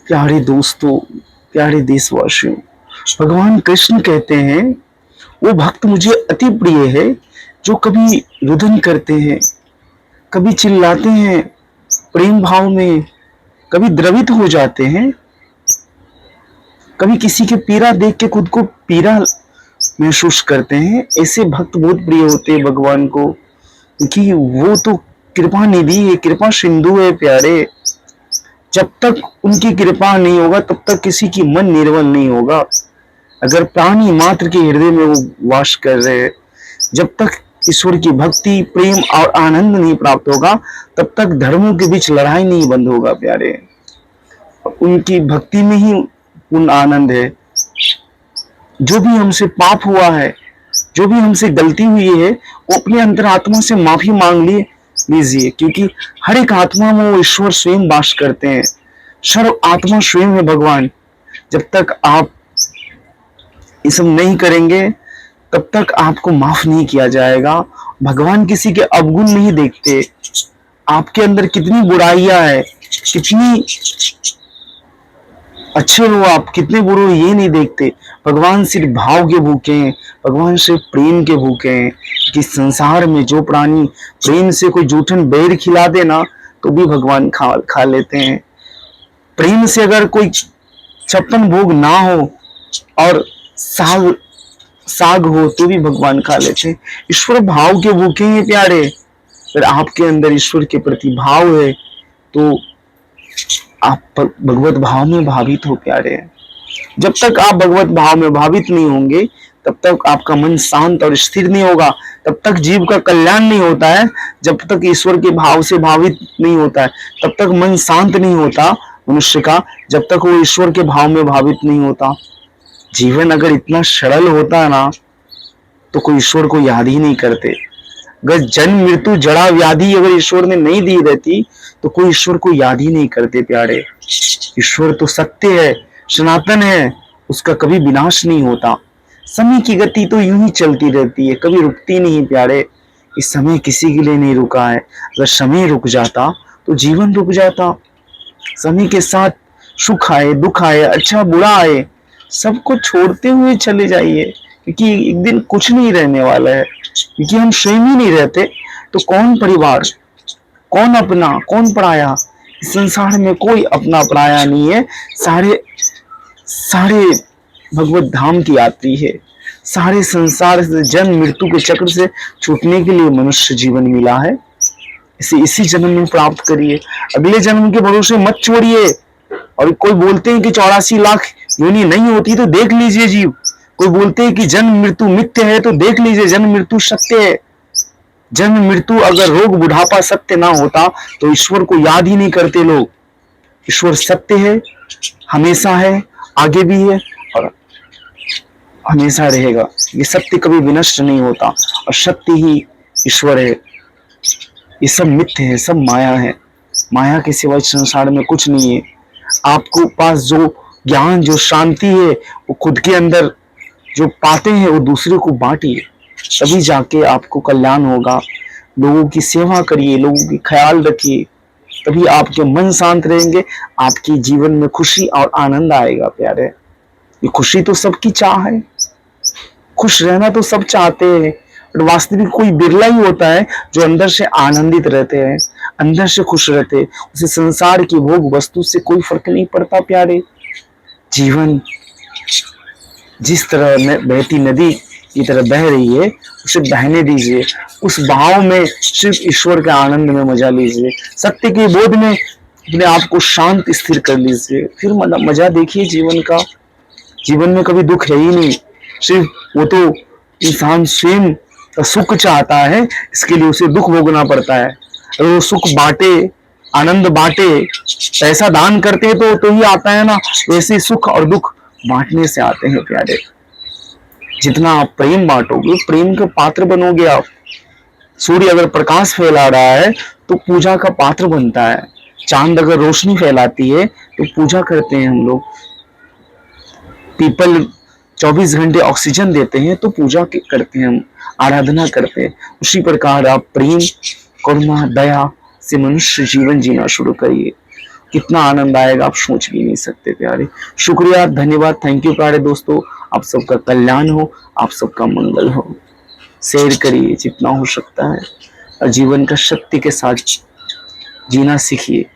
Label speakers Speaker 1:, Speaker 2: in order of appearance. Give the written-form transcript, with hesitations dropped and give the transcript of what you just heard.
Speaker 1: प्यारे दोस्तों, प्यारे देशवासियों, भगवान कृष्ण कहते हैं वो भक्त मुझे अति प्रिय है जो कभी रुदन करते हैं, कभी चिल्लाते हैं प्रेम भाव में, कभी द्रवित हो जाते हैं, कभी किसी के पीड़ा देख के खुद को पीड़ा महसूस करते हैं। ऐसे भक्त बहुत प्रिय होते हैं भगवान को, क्योंकि वो तो कृपा निधि है, कृपा सिंधु है प्यारे। जब तक उनकी कृपा नहीं होगा तब तक किसी की मन निर्मल नहीं होगा। अगर प्राणी मात्र के हृदय में वो वास कर रहे हैं, जब तक ईश्वर की भक्ति प्रेम और आनंद नहीं प्राप्त होगा तब तक धर्मों के बीच लड़ाई नहीं बंद होगा प्यारे। उनकी भक्ति में ही पूर्ण आनंद है। जो भी हमसे पाप हुआ है, जो भी हमसे गलती हुई है, वो अपने अंतरात्मा से माफी मांग लीजिए, क्योंकि हर एक आत्मा में वो ईश्वर स्वयं वास करते हैं। सर्व आत्मा स्वयं है भगवान। जब तक आप ये सब नहीं करेंगे तब तक आपको माफ नहीं किया जाएगा। भगवान किसी के अवगुण नहीं देखते। आपके अंदर कितनी बुराइयां है, कितनी अच्छे हो आप, कितने बुरे हो ये नहीं देखते। भगवान सिर्फ भाव के भूखे हैं, भगवान सिर्फ प्रेम के भूखे हैं। कि संसार में जो प्राणी प्रेम से कोई जूठन बेर खिला दे ना तो भी भगवान खा लेते हैं। प्रेम से अगर कोई 56 भोग ना हो और साग साग हो तो भी भगवान खा लेते हैं। ईश्वर भाव के भूखे हैं प्यारे। अगर आपके अंदर ईश्वर के प्रति भाव है तो आप भगवत भाव में भावित हो प्यारे। जब तक आप भगवत भाव में भावित नहीं होंगे तब तक आपका मन शांत और स्थिर नहीं होगा, तब तक जीव का कल्याण नहीं होता है। जब तक ईश्वर के भाव से भावित नहीं होता है तब तक मन शांत नहीं होता मनुष्य का, जब तक वो ईश्वर के भाव में भावित नहीं होता। जीवन अगर इतना सरल होता ना तो कोई ईश्वर को याद ही नहीं करते। अगर जन्म मृत्यु जड़ा व्याधि अगर ईश्वर ने नहीं दी रहती तो कोई ईश्वर को याद ही नहीं करते प्यारे। ईश्वर तो सत्य है, सनातन है, उसका कभी विनाश नहीं होता। समय की गति तो यूं ही चलती रहती है, कभी रुकती नहीं प्यारे। इस समय किसी के लिए नहीं रुका है। अगर समय रुक जाता तो जीवन रुक जाता। समय के साथ सुख आए, दुख आए, अच्छा बुरा आए, सबको छोड़ते हुए चले जाइए, क्योंकि एक दिन कुछ नहीं रहने वाला है। क्योंकि हम स्वयं ही नहीं रहते तो कौन परिवार, कौन अपना, कौन पराया। इस संसार में कोई अपना पराया नहीं है। सारे सारे भगवत धाम की यात्री है। सारे संसार से जन्म मृत्यु के चक्र से छूटने के लिए मनुष्य जीवन मिला है। इसे इसी जन्म में प्राप्त करिए, अगले जन्म के भरोसे मत छोड़िए। और कोई बोलते हैं कि 84 लाख योनि नहीं होती तो देख लीजिए जीव। कोई बोलते हैं कि जन्म मृत्यु मिथ्य है तो देख लीजिए जन्म मृत्यु सत्य है। जन्म मृत्यु अगर रोग बुढ़ापा सत्य ना होता तो ईश्वर को याद ही नहीं करते लोग। ईश्वर सत्य है, हमेशा है, आगे भी है और हमेशा रहेगा। ये सत्य कभी विनष्ट नहीं होता और सत्य ही ईश्वर है। ये सब मिथ्य है, सब माया है। माया के सिवाय संसार में कुछ नहीं है। आपको पास जो ज्ञान, जो शांति है वो खुद के अंदर जो पाते हैं वो दूसरे को बांटिए, तभी जाके आपको कल्याण होगा। लोगों की सेवा करिए, लोगों की ख्याल रखिए, तभी आपके मन शांत रहेंगे, आपके जीवन में खुशी और आनंद आएगा प्यारे। ये खुशी तो सबकी चाह है, खुश रहना तो सब चाहते हैं, और वास्तविक कोई बिरला ही होता है जो अंदर से आनंदित रहते हैं, अंदर से खुश रहते हैं। उसे संसार की भोग वस्तु से कोई फर्क नहीं पड़ता प्यारे। जीवन जिस तरह बहती नदी की तरह बह रही है उसे बहने दीजिए। उस भाव में सिर्फ ईश्वर के आनंद में मजा लीजिए। सत्य के बोध में अपने आप को शांत स्थिर कर लीजिए, फिर मजा देखिए जीवन का। जीवन में कभी दुख है ही नहीं, सिर्फ वो तो इंसान स्वयं का सुख चाहता है, इसके लिए उसे दुख भोगना पड़ता है। अगर वो सुख बांटे, आनंद बांटे, पैसा दान करते हैं तो ही आता है ना। वैसे सुख और दुख बांटने से आते हैं प्यारे। जितना आप प्रेम बांटोगे प्रेम के पात्र बनोगे आप। सूर्य अगर प्रकाश फैला रहा है तो पूजा का पात्र बनता है। चांद अगर रोशनी फैलाती है तो पूजा करते हैं हम लोग। पीपल 24 घंटे ऑक्सीजन देते हैं तो पूजा करते हैं हम, आराधना करते हैं। उसी प्रकार आप प्रेम, करुणा, दया से मनुष्य जीवन जीना शुरू करिए। कितना आनंद आएगा आप सोच भी नहीं सकते प्यारे। शुक्रिया, धन्यवाद, थैंक यू प्यारे दोस्तों। आप सबका कल्याण हो, आप सबका मंगल हो। शेयर करिए जितना हो सकता है और जीवन का सत्य के साथ जीना सीखिए।